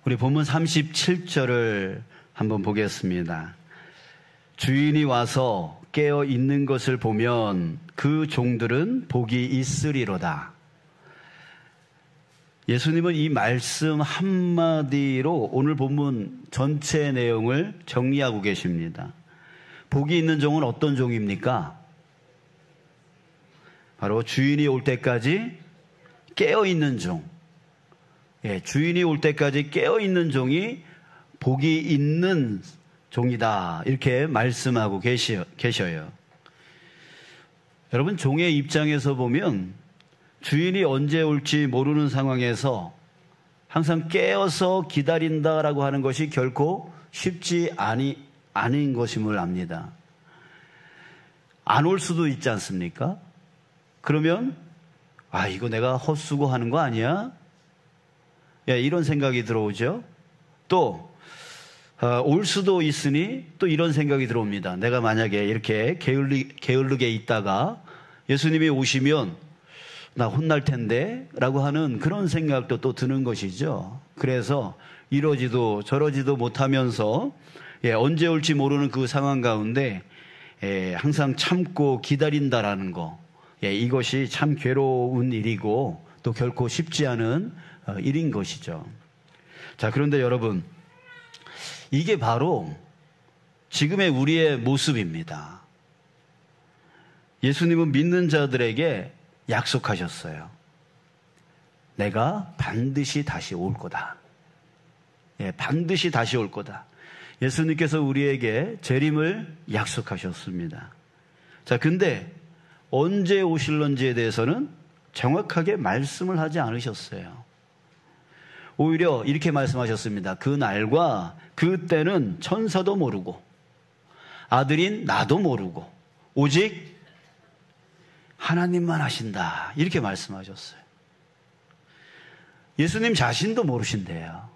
우리 본문 37절을 한번 보겠습니다. 주인이 와서 깨어 있는 것을 보면 그 종들은 복이 있으리로다. 예수님은 이 말씀 한마디로 오늘 본문 전체 내용을 정리하고 계십니다. 복이 있는 종은 어떤 종입니까? 바로 주인이 올 때까지 깨어있는 종. 주인이 올 때까지 깨어있는 종이 복이 있는 종이다. 이렇게 말씀하고 계셔요. 여러분, 종의 입장에서 보면 주인이 언제 올지 모르는 상황에서 항상 깨어서 기다린다라고 하는 것이 결코 쉽지 아닌 것임을 압니다. 안 올 수도 있지 않습니까? 그러면 이거 내가 헛수고하는 거 아니야? 이런 생각이 들어오죠. 또 올 수도 있으니 또 이런 생각이 들어옵니다. 내가 만약에 이렇게 게을르게 있다가 예수님이 오시면 나 혼날 텐데 라고 하는 그런 생각도 또 드는 것이죠. 그래서 이러지도 저러지도 못하면서 언제 올지 모르는 그 상황 가운데 항상 참고 기다린다라는 거, 이것이 참 괴로운 일이고 또 결코 쉽지 않은 일인 것이죠. 자, 그런데 여러분, 이게 바로 지금의 우리의 모습입니다. 예수님은 믿는 자들에게 약속하셨어요. 내가 반드시 다시 올 거다. 반드시 다시 올 거다. 예수님께서 우리에게 재림을 약속하셨습니다. 자, 근데 언제 오실런지에 대해서는 정확하게 말씀을 하지 않으셨어요. 오히려 이렇게 말씀하셨습니다. 그 날과 그 때는 천사도 모르고 아들인 나도 모르고 오직 하나님만 아신다. 이렇게 말씀하셨어요. 예수님 자신도 모르신대요.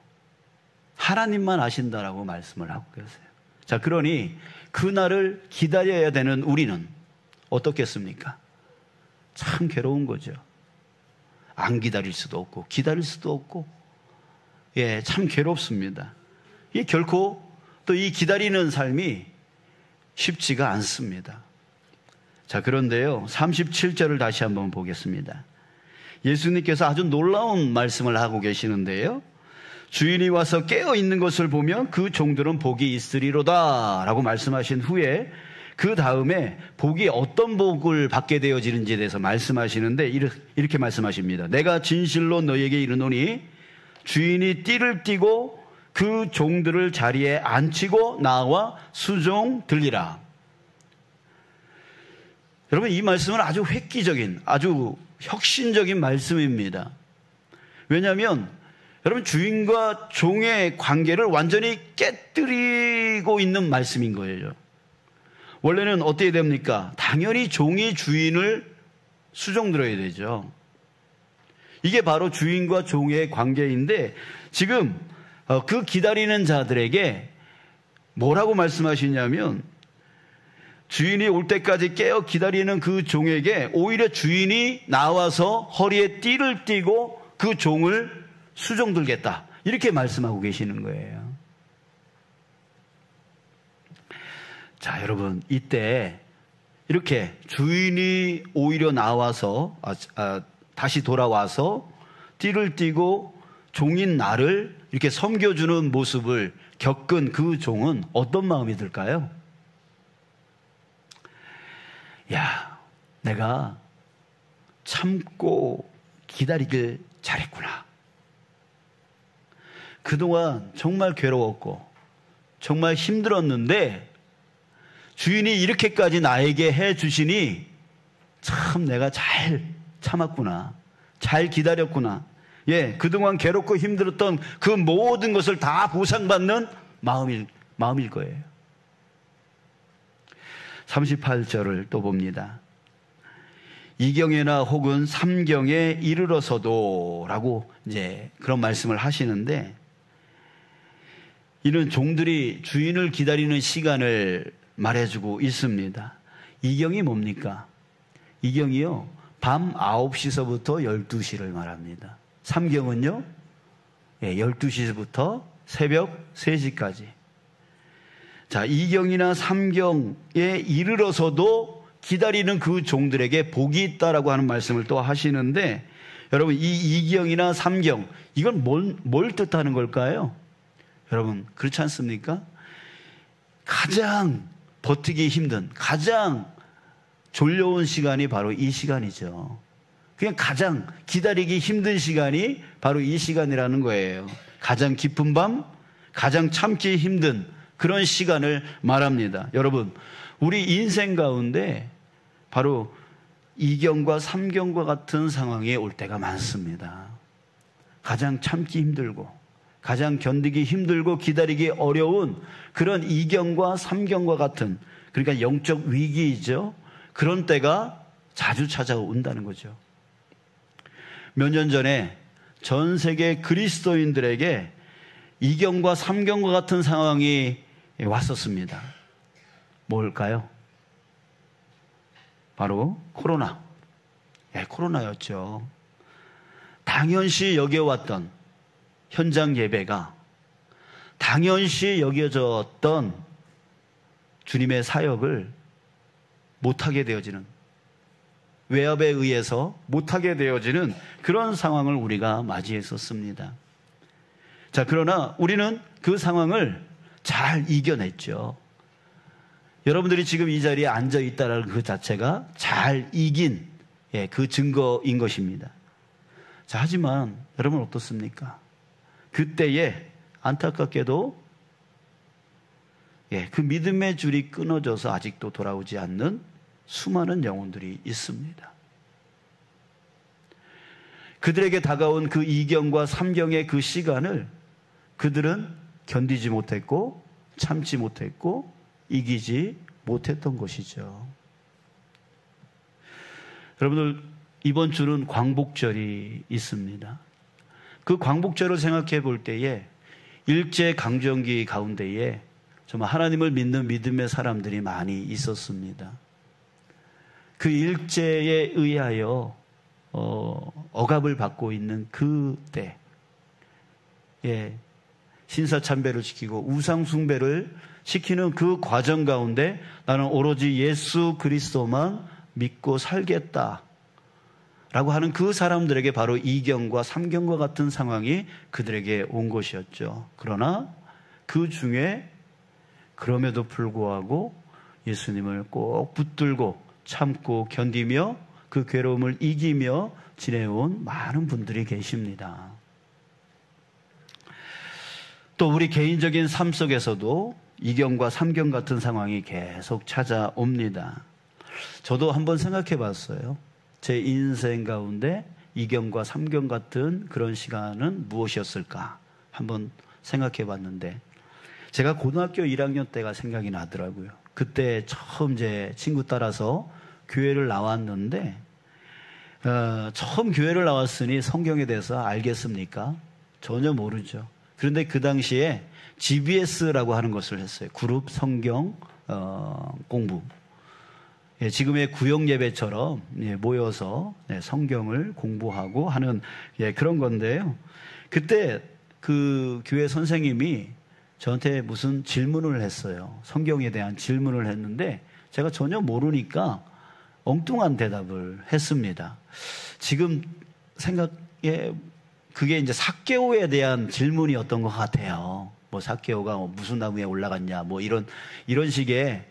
하나님만 아신다라고 말씀을 하고 계세요. 자, 그러니 그날을 기다려야 되는 우리는 어떻겠습니까? 참 괴로운 거죠. 안 기다릴 수도 없고 기다릴 수도 없고 참 괴롭습니다. 이 결코 또 이 기다리는 삶이 쉽지가 않습니다. 자, 그런데요, 37절을 다시 한번 보겠습니다. 예수님께서 아주 놀라운 말씀을 하고 계시는데요, 주인이 와서 깨어 있는 것을 보면 그 종들은 복이 있으리로다 라고 말씀하신 후에 그 다음에 복이 어떤 복을 받게 되어지는지에 대해서 말씀하시는데 이렇게 말씀하십니다. 내가 진실로 너에게 이르노니 주인이 띠를 띠고 그 종들을 자리에 앉히고 나와 수종 들리라. 여러분, 이 말씀은 아주 획기적인, 아주 혁신적인 말씀입니다. 왜냐하면 여러분, 주인과 종의 관계를 완전히 깨뜨리고 있는 말씀인 거예요. 원래는 어떻게 됩니까? 당연히 종이 주인을 수종 들어야 되죠. 이게 바로 주인과 종의 관계인데 지금 그 기다리는 자들에게 뭐라고 말씀하시냐면 주인이 올 때까지 깨어 기다리는 그 종에게 오히려 주인이 나와서 허리에 띠를 띠고 그 종을 수종 들겠다. 이렇게 말씀하고 계시는 거예요. 자, 여러분, 이때 이렇게 주인이 오히려 나와서 다시 돌아와서 띠를 띠고 종인 나를 이렇게 섬겨주는 모습을 겪은 그 종은 어떤 마음이 들까요? 야, 내가 참고 기다리길 잘했구나. 그동안 정말 괴로웠고 정말 힘들었는데 주인이 이렇게까지 나에게 해 주시니 참 내가 잘 참았구나. 잘 기다렸구나. 그동안 괴롭고 힘들었던 그 모든 것을 다 보상받는 마음일 거예요. 38절을 또 봅니다. 이경에나 혹은 삼경에 이르러서도 라고 이제 그런 말씀을 하시는데 이는 종들이 주인을 기다리는 시간을 말해주고 있습니다. 이경이 뭡니까? 이경이요, 밤 9시서부터 12시를 말합니다. 삼경은요, 12시부터 새벽 3시까지. 자, 2경이나 3경에 이르러서도 기다리는 그 종들에게 복이 있다라고 하는 말씀을 또 하시는데, 여러분, 이 2경이나 3경, 이건 뭘 뜻하는 걸까요? 여러분, 그렇지 않습니까? 가장 버티기 힘든, 가장 졸려온 시간이 바로 이 시간이죠. 그냥 가장 기다리기 힘든 시간이 바로 이 시간이라는 거예요. 가장 깊은 밤, 가장 참기 힘든 그런 시간을 말합니다. 여러분, 우리 인생 가운데 바로 2경과 3경과 같은 상황이 올 때가 많습니다. 가장 참기 힘들고, 가장 견디기 힘들고 기다리기 어려운 그런 2경과 3경과 같은, 그러니까 영적 위기이죠. 그런 때가 자주 찾아온다는 거죠. 몇 년 전에 전 세계 그리스도인들에게 2경과 3경과 같은 상황이 왔었습니다. 뭘까요? 바로 코로나. 코로나였죠. 당연시 여겨왔던 현장 예배가 당연시 여겨졌던 주님의 사역을 못하게 되어지는, 외압에 의해서 못하게 되어지는 그런 상황을 우리가 맞이했었습니다. 자, 그러나 우리는 그 상황을 잘 이겨냈죠. 여러분들이 지금 이 자리에 앉아 있다는 그 자체가 잘 이긴 그 증거인 것입니다. 자, 하지만 여러분 어떻습니까? 그때에 안타깝게도 그 믿음의 줄이 끊어져서 아직도 돌아오지 않는 수많은 영혼들이 있습니다. 그들에게 다가온 그 2경과 3경의 그 시간을 그들은 견디지 못했고 참지 못했고 이기지 못했던 것이죠. 여러분들, 이번 주는 광복절이 있습니다. 그 광복절을 생각해 볼 때에 일제강점기 가운데에 정말 하나님을 믿는 믿음의 사람들이 많이 있었습니다. 그 일제에 의하여 억압을 받고 있는 그때, 신사참배를 시키고 우상숭배를 시키는 그 과정 가운데 나는 오로지 예수 그리스도만 믿고 살겠다 라고 하는 그 사람들에게 바로 2경과 3경과 같은 상황이 그들에게 온 것이었죠. 그러나 그 중에 그럼에도 불구하고 예수님을 꼭 붙들고 참고 견디며 그 괴로움을 이기며 지내온 많은 분들이 계십니다. 또 우리 개인적인 삶 속에서도 2경과 3경 같은 상황이 계속 찾아옵니다. 저도 한번 생각해 봤어요. 제 인생 가운데 2경과 3경 같은 그런 시간은 무엇이었을까 한번 생각해 봤는데, 제가 고등학교 1학년 때가 생각이 나더라고요. 그때 처음 제 친구 따라서 교회를 나왔는데, 처음 교회를 나왔으니 성경에 대해서 알겠습니까? 전혀 모르죠. 그런데 그 당시에 GBS라고 하는 것을 했어요. 그룹 성경 공부. 지금의 구역 예배처럼 모여서 성경을 공부하고 하는 그런 건데요. 그때 그 교회 선생님이 저한테 무슨 질문을 했어요. 성경에 대한 질문을 했는데 제가 전혀 모르니까 엉뚱한 대답을 했습니다. 지금 생각에 그게 이제 삭개오에 대한 질문이었던 것 같아요. 뭐 삭개오가 무슨 나무에 올라갔냐, 뭐 이런 식의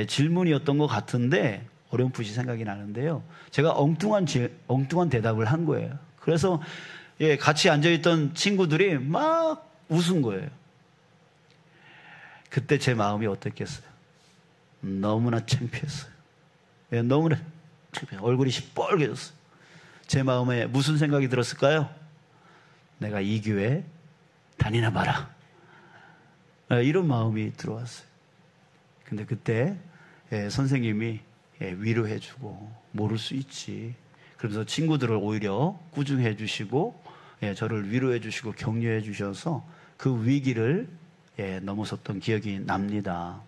질문이었던 것 같은데 어렴풋이 생각이 나는데요. 제가 엉뚱한 대답을 한 거예요. 그래서 같이 앉아있던 친구들이 막 웃은 거예요. 그때 제 마음이 어땠겠어요? 너무나 창피했어요. 너무나 창피해요. 얼굴이 시뻘개졌어요. 제 마음에 무슨 생각이 들었을까요? 내가 이 교회 다니나 봐라. 이런 마음이 들어왔어요. 근데 그때 선생님이 위로해주고 모를 수 있지. 그러면서 친구들을 오히려 꾸중해 주시고 저를 위로해 주시고 격려해 주셔서 그 위기를 넘어섰던 기억이 납니다.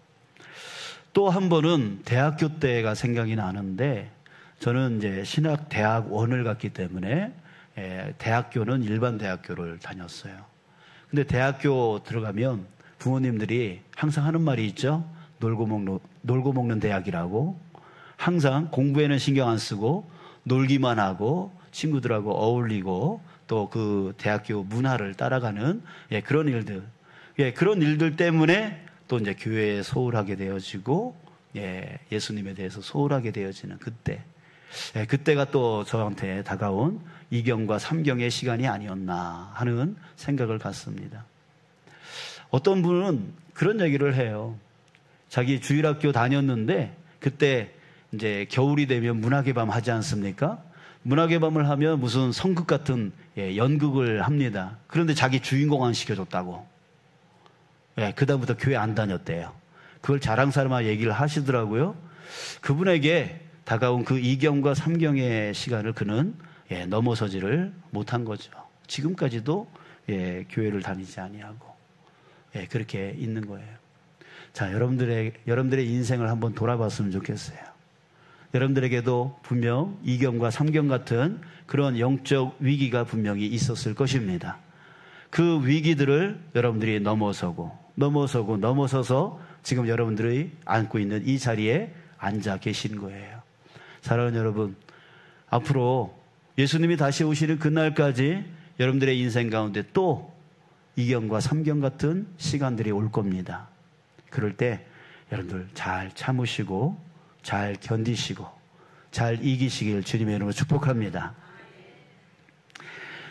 또 한 번은 대학교 때가 생각이 나는데, 저는 이제 신학대학원을 갔기 때문에 대학교는 일반 대학교를 다녔어요. 근데 대학교 들어가면 부모님들이 항상 하는 말이 있죠. 놀고 먹는 대학이라고. 항상 공부에는 신경 안 쓰고 놀기만 하고 친구들하고 어울리고 또 그 대학교 문화를 따라가는 그런 일들. 그런 일들 때문에 또 이제 교회에 소홀하게 되어지고 예수님에 대해서 소홀하게 되어지는 그때. 그때가 또 저한테 다가온 2경과 3경의 시간이 아니었나 하는 생각을 갖습니다. 어떤 분은 그런 얘기를 해요. 자기 주일학교 다녔는데 그때 이제 겨울이 되면 문학의 밤 하지 않습니까? 문학의 밤을 하면 무슨 성극 같은 연극을 합니다. 그런데 자기 주인공 안 시켜줬다고. 그다음부터 교회 안 다녔대요. 그걸 자랑삼아 얘기를 하시더라고요. 그분에게 다가온 그 2경과 3경의 시간을 그는 넘어서지를 못한 거죠. 지금까지도 교회를 다니지 아니하고 그렇게 있는 거예요. 자, 여러분들의 인생을 한번 돌아봤으면 좋겠어요. 여러분들에게도 분명 2경과 3경 같은 그런 영적 위기가 분명히 있었을 것입니다. 그 위기들을 여러분들이 넘어서서 지금 여러분들이 앉고 있는 이 자리에 앉아 계신 거예요. 사랑하는 여러분, 앞으로 예수님이 다시 오시는 그날까지 여러분들의 인생 가운데 또 2경과 3경 같은 시간들이 올 겁니다. 그럴 때 여러분들 잘 참으시고 잘 견디시고 잘 이기시길 주님의 이름으로 축복합니다.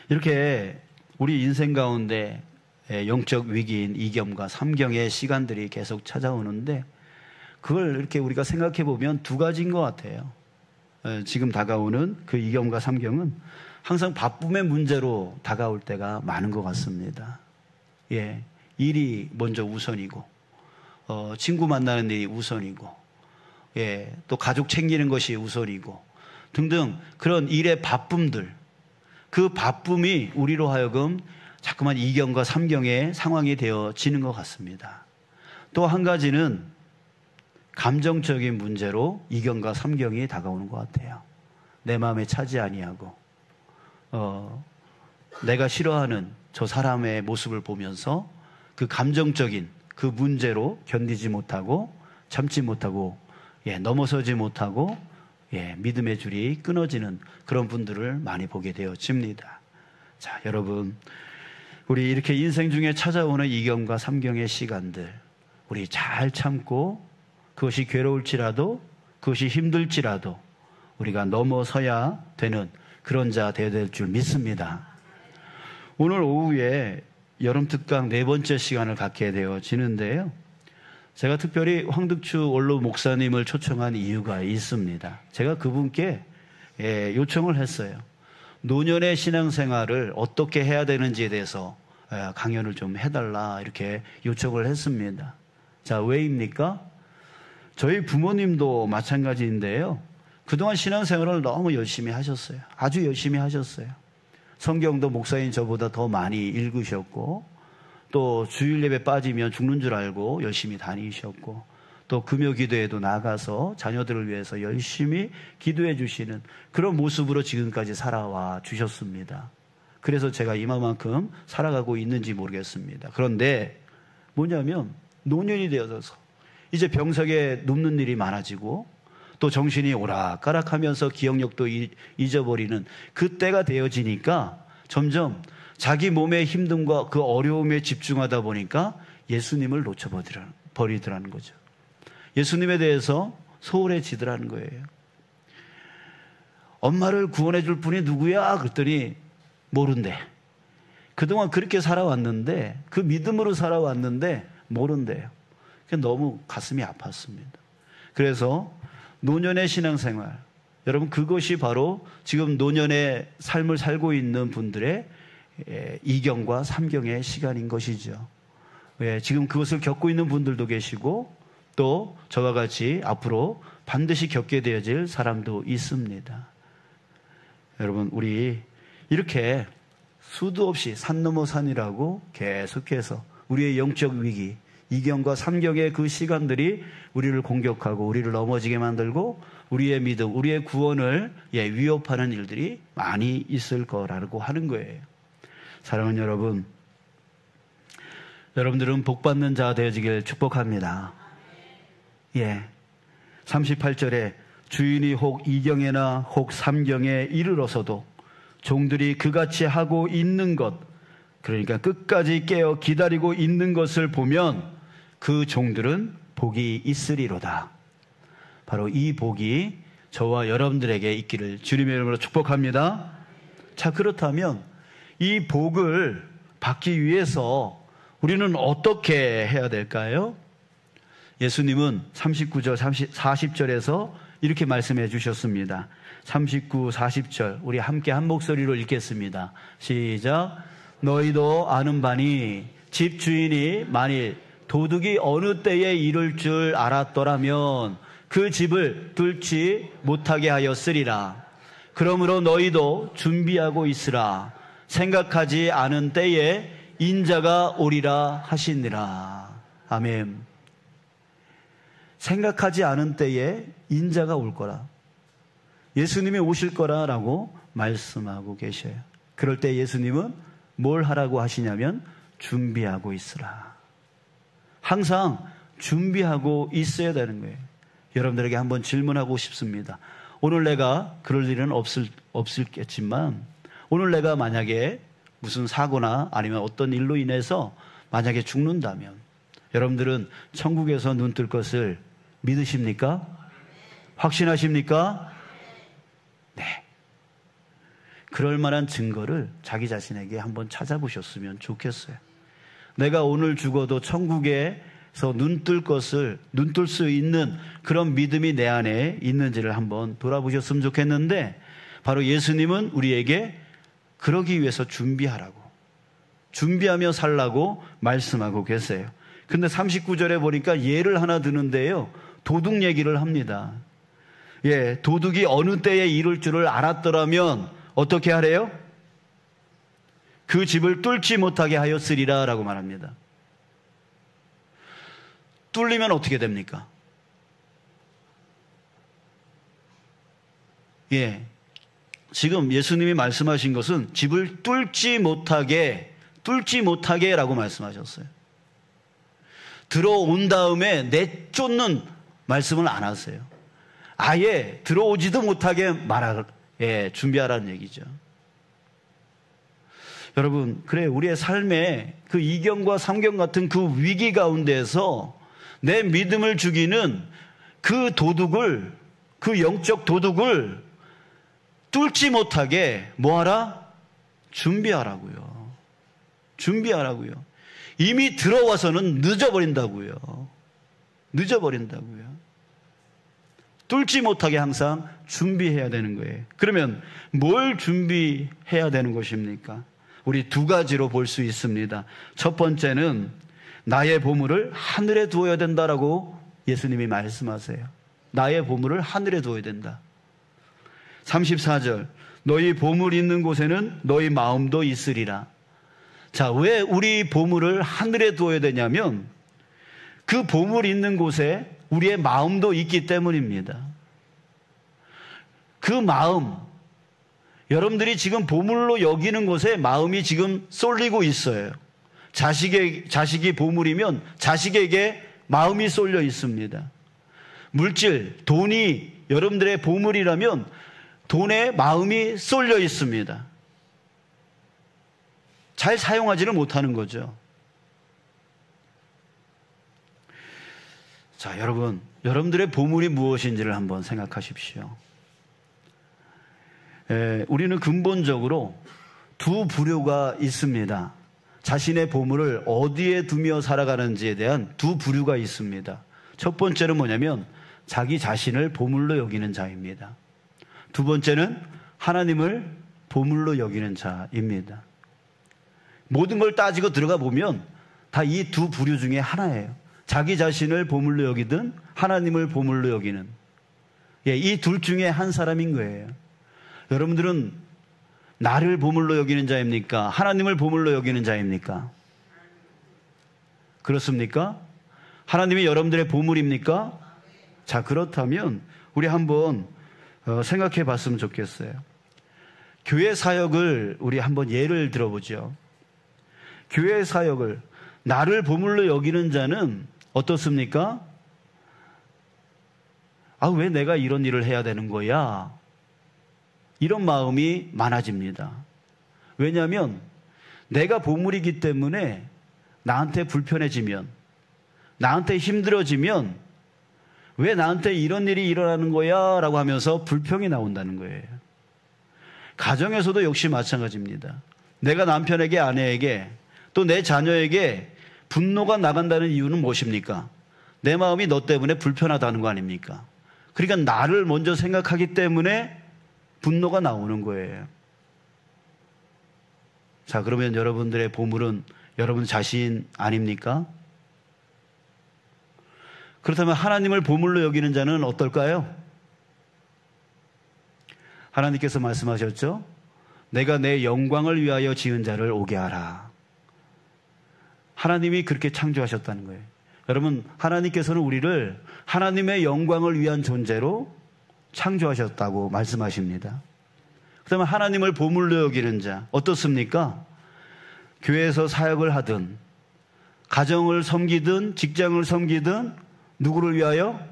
이렇게 우리 인생 가운데 영적 위기인 2경과 3경의 시간들이 계속 찾아오는데 그걸 이렇게 우리가 생각해 보면 두 가지인 것 같아요. 지금 다가오는 그 2경과 3경은 항상 바쁨의 문제로 다가올 때가 많은 것 같습니다. 일이 먼저 우선이고 친구 만나는 일이 우선이고 또 가족 챙기는 것이 우선이고 등등 그런 일의 바쁨들, 그 바쁨이 우리로 하여금 자꾸만 2경과 3경의 상황이 되어지는 것 같습니다. 또 한 가지는 감정적인 문제로 2경과 3경이 다가오는 것 같아요. 내 마음에 차지 아니하고 내가 싫어하는 저 사람의 모습을 보면서 그 감정적인 그 문제로 견디지 못하고 참지 못하고 넘어서지 못하고 믿음의 줄이 끊어지는 그런 분들을 많이 보게 되어집니다. 자, 여러분, 우리 이렇게 인생 중에 찾아오는 2경과 3경의 시간들 우리 잘 참고 그것이 괴로울지라도 그것이 힘들지라도 우리가 넘어서야 되는 그런 자 되어야 될 줄 믿습니다. 오늘 오후에 여름특강 4번째 시간을 갖게 되어지는데요. 제가 특별히 황득추 원로 목사님을 초청한 이유가 있습니다. 제가 그분께 요청을 했어요. 노년의 신앙생활을 어떻게 해야 되는지에 대해서 강연을 좀 해달라 이렇게 요청을 했습니다. 자, 왜입니까? 저희 부모님도 마찬가지인데요. 그동안 신앙생활을 너무 열심히 하셨어요. 아주 열심히 하셨어요. 성경도 목사님 저보다 더 많이 읽으셨고 또 주일 예배 빠지면 죽는 줄 알고 열심히 다니셨고 또 금요 기도에도 나가서 자녀들을 위해서 열심히 기도해 주시는 그런 모습으로 지금까지 살아와 주셨습니다. 그래서 제가 이만큼 살아가고 있는지 모르겠습니다. 그런데 뭐냐면 노년이 되어서 이제 병석에 눕는 일이 많아지고 또 정신이 오락가락하면서 기억력도 잊어버리는 그때가 되어지니까 점점 자기 몸의 힘듦과 그 어려움에 집중하다 보니까 예수님을 놓쳐버리더라는 거죠. 예수님에 대해서 소홀해지더라는 거예요. 엄마를 구원해 줄 분이 누구야? 그랬더니 모른대. 그동안 그렇게 살아왔는데 그 믿음으로 살아왔는데 모른대요. 너무 가슴이 아팠습니다. 그래서 노년의 신앙생활, 여러분 그것이 바로 지금 노년의 삶을 살고 있는 분들의 2경과 3경의 시간인 것이죠. 지금 그것을 겪고 있는 분들도 계시고 또 저와 같이 앞으로 반드시 겪게 되어질 사람도 있습니다. 여러분 우리 이렇게 수도 없이 산 넘어 산이라고 계속해서 우리의 영적 위기 2경과 3경의 그 시간들이 우리를 공격하고 우리를 넘어지게 만들고 우리의 믿음, 우리의 구원을 위협하는 일들이 많이 있을 거라고 하는 거예요. 사랑하는 여러분, 여러분들은 복받는 자 되어지길 축복합니다. 예. 38절에 주인이 혹 2경에나 혹 3경에 이르러서도 종들이 그같이 하고 있는 것, 그러니까 끝까지 깨어 기다리고 있는 것을 보면 그 종들은 복이 있으리로다. 바로 이 복이 저와 여러분들에게 있기를 주님의 이름으로 축복합니다. 자, 그렇다면 이 복을 받기 위해서 우리는 어떻게 해야 될까요? 예수님은 39절, 40절에서 이렇게 말씀해 주셨습니다. 39, 40절 우리 함께 한 목소리로 읽겠습니다. 시작. 너희도 아는 바니 집주인이 만일 도둑이 어느 때에 이를 줄 알았더라면 그 집을 뚫지 못하게 하였으리라. 그러므로 너희도 준비하고 있으라. 생각하지 않은 때에 인자가 오리라 하시니라. 아멘. 생각하지 않은 때에 인자가 올 거라. 예수님이 오실 거라라고 말씀하고 계셔요. 그럴 때 예수님은 뭘 하라고 하시냐면 준비하고 있으라. 항상 준비하고 있어야 되는 거예요. 여러분들에게 한번 질문하고 싶습니다. 오늘 내가 그럴 일은 없을겠지만 오늘 내가 만약에 무슨 사고나 아니면 어떤 일로 인해서 만약에 죽는다면 여러분들은 천국에서 눈 뜰 것을 믿으십니까? 확신하십니까? 네. 그럴 만한 증거를 자기 자신에게 한번 찾아보셨으면 좋겠어요. 내가 오늘 죽어도 천국에서 눈 뜰 수 있는 그런 믿음이 내 안에 있는지를 한번 돌아보셨으면 좋겠는데, 바로 예수님은 우리에게 그러기 위해서 준비하며 살라고 말씀하고 계세요. 근데 39절에 보니까 예를 하나 드는데요, 도둑 얘기를 합니다. 예, 도둑이 어느 때에 이룰 줄을 알았더라면 어떻게 하래요? 그 집을 뚫지 못하게 하였으리라 라고 말합니다. 뚫리면 어떻게 됩니까? 예, 지금 예수님이 말씀하신 것은 집을 뚫지 못하게 라고 말씀하셨어요. 들어온 다음에 내쫓는 말씀을 안 하세요. 아예 들어오지도 못하게 준비하라는 얘기죠. 여러분, 그래, 우리의 삶에 그 2경과 3경 같은 그 위기 가운데에서 내 믿음을 죽이는 그 도둑을, 그 영적 도둑을 뚫지 못하게 뭐하라? 준비하라고요. 이미 들어와서는 늦어버린다고요. 뚫지 못하게 항상 준비해야 되는 거예요. 그러면 뭘 준비해야 되는 것입니까? 우리 두 가지로 볼 수 있습니다. 첫 번째는 나의 보물을 하늘에 두어야 된다라고 예수님이 말씀하세요. 나의 보물을 하늘에 두어야 된다. 34절, 너희 보물 있는 곳에는 너희 마음도 있으리라. 자, 왜 우리 보물을 하늘에 두어야 되냐면 그 보물 있는 곳에 우리의 마음도 있기 때문입니다. 그 마음, 여러분들이 지금 보물로 여기는 곳에 마음이 지금 쏠리고 있어요. 자식이 보물이면 자식에게 마음이 쏠려 있습니다. 물질, 돈이 여러분들의 보물이라면 돈에 마음이 쏠려 있습니다. 잘 사용하지를 못하는 거죠. 자, 여러분들의 보물이 무엇인지를 한번 생각하십시오. 우리는 근본적으로 두 부류가 있습니다. 자신의 보물을 어디에 두며 살아가는지에 대한 두 부류가 있습니다. 첫 번째는 뭐냐면 자기 자신을 보물로 여기는 자입니다. 두 번째는 하나님을 보물로 여기는 자입니다. 모든 걸 따지고 들어가 보면 다 이 두 부류 중에 하나예요. 자기 자신을 보물로 여기든 하나님을 보물로 여기는, 이 둘 중에 한 사람인 거예요. 여러분들은 나를 보물로 여기는 자입니까? 하나님을 보물로 여기는 자입니까? 그렇습니까? 하나님이 여러분들의 보물입니까? 자, 그렇다면 우리 한번 생각해 봤으면 좋겠어요. 교회 사역을 우리 한번 예를 들어보죠. 교회 사역을 나를 보물로 여기는 자는 어떻습니까? 왜 내가 이런 일을 해야 되는 거야? 이런 마음이 많아집니다. 왜냐하면 내가 보물이기 때문에 나한테 불편해지면, 나한테 힘들어지면 왜 나한테 이런 일이 일어나는 거야? 라고 하면서 불평이 나온다는 거예요. 가정에서도 역시 마찬가지입니다. 내가 남편에게, 아내에게, 또 내 자녀에게 분노가 나간다는 이유는 무엇입니까? 내 마음이 너 때문에 불편하다는 거 아닙니까? 그러니까 나를 먼저 생각하기 때문에 분노가 나오는 거예요. 자, 그러면 여러분들의 보물은 여러분 자신 아닙니까? 그렇다면 하나님을 보물로 여기는 자는 어떨까요? 하나님께서 말씀하셨죠? 내가 내 영광을 위하여 지은 자를 오게 하라. 하나님이 그렇게 창조하셨다는 거예요. 여러분, 하나님께서는 우리를 하나님의 영광을 위한 존재로 창조하셨다고 말씀하십니다. 그렇다면 하나님을 보물로 여기는 자 어떻습니까? 교회에서 사역을 하든, 가정을 섬기든, 직장을 섬기든 누구를 위하여?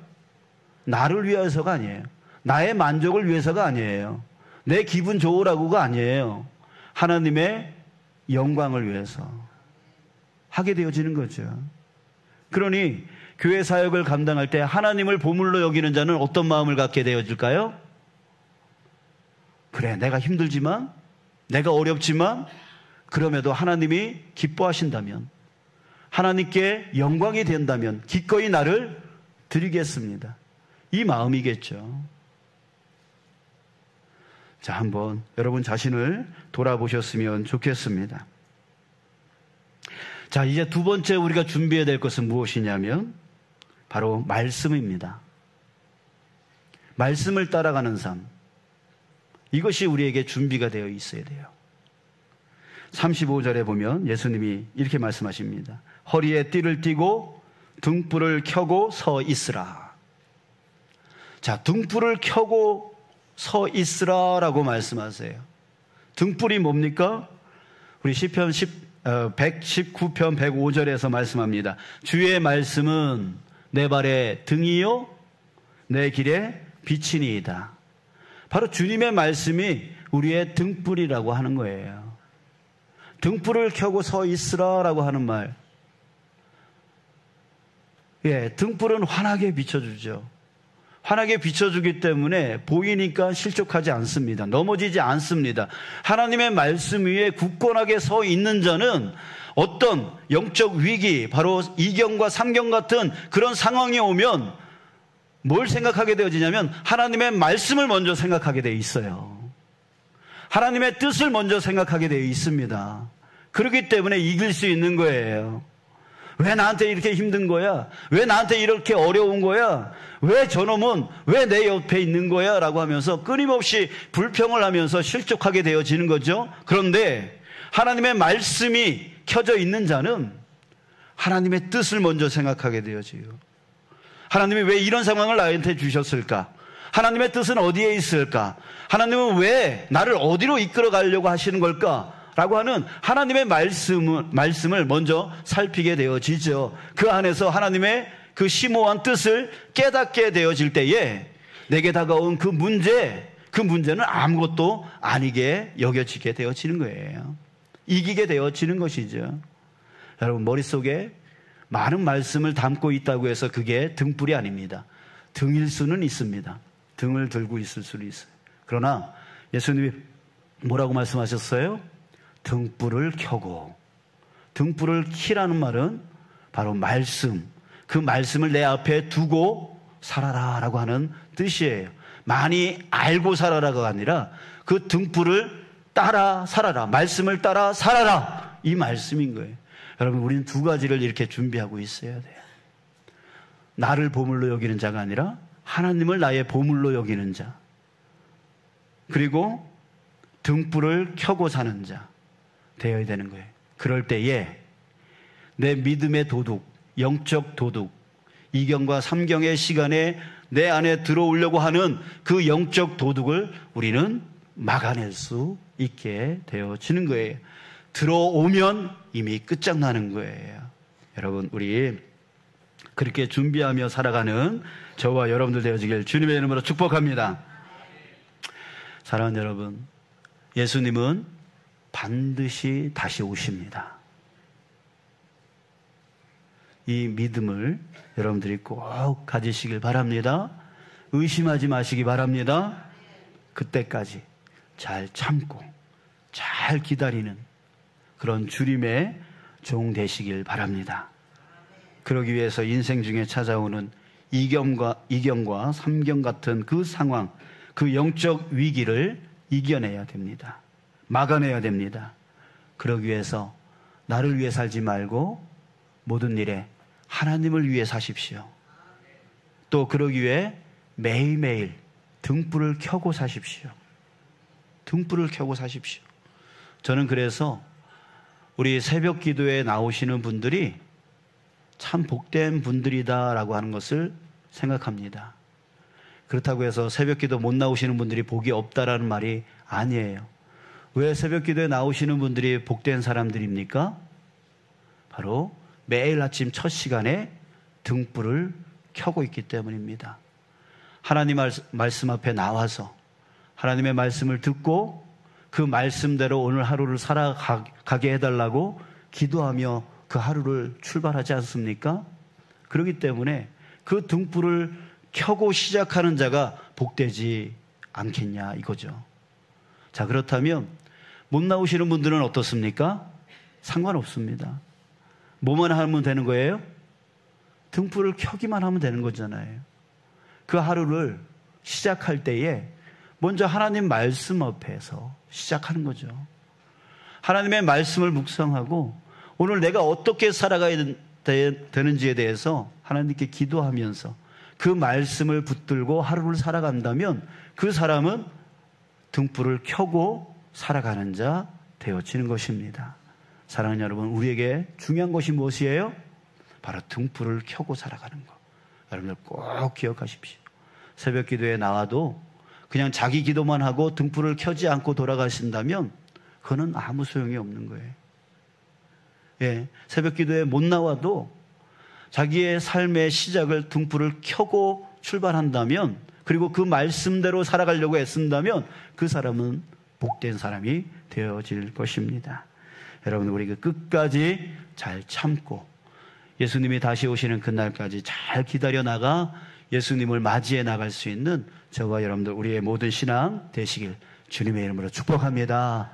나를 위해서가 아니에요. 나의 만족을 위해서가 아니에요. 내 기분 좋으라고가 아니에요. 하나님의 영광을 위해서 하게 되어지는 거죠. 그러니 교회 사역을 감당할 때 하나님을 보물로 여기는 자는 어떤 마음을 갖게 되어질까요? 그래, 내가 힘들지만, 내가 어렵지만 그럼에도 하나님이 기뻐하신다면, 하나님께 영광이 된다면 기꺼이 나를 드리겠습니다. 이 마음이겠죠. 자, 한번 여러분 자신을 돌아보셨으면 좋겠습니다. 자, 이제 두 번째 우리가 준비해야 될 것은 무엇이냐면 바로 말씀입니다. 말씀을 따라가는 삶. 이것이 우리에게 준비가 되어 있어야 돼요. 35절에 보면 예수님이 이렇게 말씀하십니다. 허리에 띠를 띠고 등불을 켜고 서 있으라. 자, 등불을 켜고 서 있으라라고 말씀하세요. 등불이 뭡니까? 우리 시편 119편 105절에서 말씀합니다. 주의 말씀은 내 발의 등이요 내 길의 빛이니이다. 바로 주님의 말씀이 우리의 등불이라고 하는 거예요. 등불을 켜고 서 있으라라고 하는 말. 등불은 환하게 비춰주죠. 환하게 비춰주기 때문에 보이니까 실족하지 않습니다. 넘어지지 않습니다. 하나님의 말씀 위에 굳건하게 서 있는 자는 어떤 영적 위기, 바로 2경과 3경 같은 그런 상황이 오면 뭘 생각하게 되어지냐면 하나님의 말씀을 먼저 생각하게 되어 있어요. 하나님의 뜻을 먼저 생각하게 되어 있습니다. 그렇기 때문에 이길 수 있는 거예요. 왜 나한테 이렇게 힘든 거야? 왜 나한테 이렇게 어려운 거야? 왜 저놈은 왜 내 옆에 있는 거야? 라고 하면서 끊임없이 불평을 하면서 실족하게 되어지는 거죠. 그런데 하나님의 말씀이 켜져 있는 자는 하나님의 뜻을 먼저 생각하게 되어져요. 하나님이 왜 이런 상황을 나한테 주셨을까? 하나님의 뜻은 어디에 있을까? 하나님은 왜 나를 어디로 이끌어 가려고 하시는 걸까? 라고 하는 하나님의 말씀을 먼저 살피게 되어지죠. 그 안에서 하나님의 그 심오한 뜻을 깨닫게 되어질 때에 내게 다가온 그 문제는 아무것도 아니게 여겨지게 되어지는 거예요. 이기게 되어지는 것이죠. 여러분, 머릿속에 많은 말씀을 담고 있다고 해서 그게 등불이 아닙니다. 등일 수는 있습니다. 등을 들고 있을 수는 있어요. 그러나 예수님이 뭐라고 말씀하셨어요? 등불을 켜고. 등불을 키라는 말은 바로 말씀, 그 말씀을 내 앞에 두고 살아라라고 하는 뜻이에요. 많이 알고 살아라가 아니라 그 등불을 따라 살아라, 말씀을 따라 살아라, 이 말씀인 거예요. 여러분, 우리는 두 가지를 이렇게 준비하고 있어야 돼요. 나를 보물로 여기는 자가 아니라 하나님을 나의 보물로 여기는 자, 그리고 등불을 켜고 사는 자 되어야 되는 거예요. 그럴 때에 내 믿음의 도둑, 영적 도둑, 2경과 3경의 시간에 내 안에 들어오려고 하는 그 영적 도둑을 우리는 막아낼 수 있게 되어지는 거예요. 들어오면 이미 끝장나는 거예요. 여러분, 우리 그렇게 준비하며 살아가는 저와 여러분들 되어지길 주님의 이름으로 축복합니다. 사랑하는 여러분, 예수님은 반드시 다시 오십니다. 이 믿음을 여러분들이 꼭 가지시길 바랍니다. 의심하지 마시기 바랍니다. 그때까지 잘 참고 잘 기다리는 그런 주님의 종 되시길 바랍니다. 그러기 위해서 인생 중에 찾아오는 이경과 삼경 같은 그 상황, 그 영적 위기를 이겨내야 됩니다. 막아내야 됩니다. 그러기 위해서 나를 위해 살지 말고 모든 일에 하나님을 위해 사십시오. 또 그러기 위해 매일매일 등불을 켜고 사십시오. 등불을 켜고 사십시오. 저는 그래서 우리 새벽 기도에 나오시는 분들이 참 복된 분들이다라고 하는 것을 생각합니다. 그렇다고 해서 새벽 기도 못 나오시는 분들이 복이 없다라는 말이 아니에요. 왜 새벽 기도에 나오시는 분들이 복된 사람들입니까? 바로 매일 아침 첫 시간에 등불을 켜고 있기 때문입니다. 하나님 말씀 앞에 나와서 하나님의 말씀을 듣고 그 말씀대로 오늘 하루를 살아가게 해달라고 기도하며 그 하루를 출발하지 않습니까? 그렇기 때문에 그 등불을 켜고 시작하는 자가 복되지 않겠냐 이거죠. 자, 그렇다면 못 나오시는 분들은 어떻습니까? 상관없습니다. 뭐만 하면 되는 거예요? 등불을 켜기만 하면 되는 거잖아요. 그 하루를 시작할 때에 먼저 하나님 말씀 앞에서 시작하는 거죠. 하나님의 말씀을 묵상하고 오늘 내가 어떻게 살아가야 되는지에 대해서 하나님께 기도하면서 그 말씀을 붙들고 하루를 살아간다면 그 사람은 등불을 켜고 살아가는 자 되어지는 것입니다. 사랑하는 여러분, 우리에게 중요한 것이 무엇이에요? 바로 등불을 켜고 살아가는 것. 여러분들 꼭 기억하십시오. 새벽 기도에 나와도 그냥 자기 기도만 하고 등불을 켜지 않고 돌아가신다면 그거는 아무 소용이 없는 거예요. 예, 새벽 기도에 못 나와도 자기의 삶의 시작을 등불을 켜고 출발한다면, 그리고 그 말씀대로 살아가려고 애쓴다면 그 사람은 복된 사람이 되어질 것입니다. 여러분, 우리 끝까지 잘 참고 예수님이 다시 오시는 그날까지 잘 기다려 나가 예수님을 맞이해 나갈 수 있는 저와 여러분들, 우리의 모든 신앙 되시길 주님의 이름으로 축복합니다.